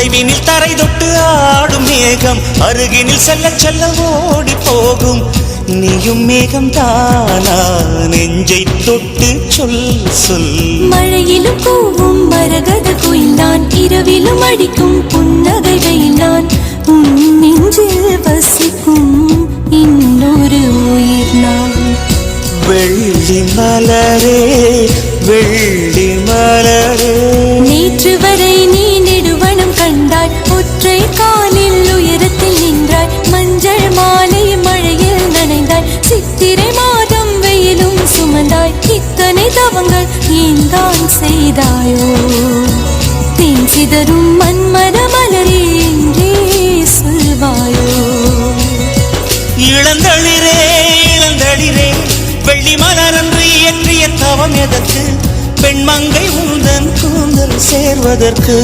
தொலைவினில் தரை தொட்டு ஆடும் மேகம் அருகினில் செல்ல செல்ல ஓடி போகும். நீயும் மேகம் தானா நெஞ்சை தொட்டு சொல் சொல். மழையிலும் கூவும் மரகத குயில் நான், இரவிலும் அடிக்கும் புன்னகை வெயில் நான். உன் நெஞ்சில் வசிக்கும் இன்னொரு உயிர் நான். வெள்ளி மலரே வெள்ளி மலரே, நேற்று வரை நீ நெடுவனம் கண்டாய், ஒற்றை காலில் உயரத்தில் நின்றாய். மஞ்சள் மாலை மழையில் நனைந்தாய், சித்திரை மாதம் வெயிலும் சுமந்தாய். இத்தனை தவங்கள் ஏன் தான் செய்தாயோ? தேன் சிதறும் மன்மத மலரே என்றே சொல்வாயோ? இளந்தளிரே இளந்தளிரே, வெள்ளி மலரன்று இயற்றிய தவம் எதற்கு? பெண்மங்கை உந்தன் கூந்தல் சேர்வதற்கு.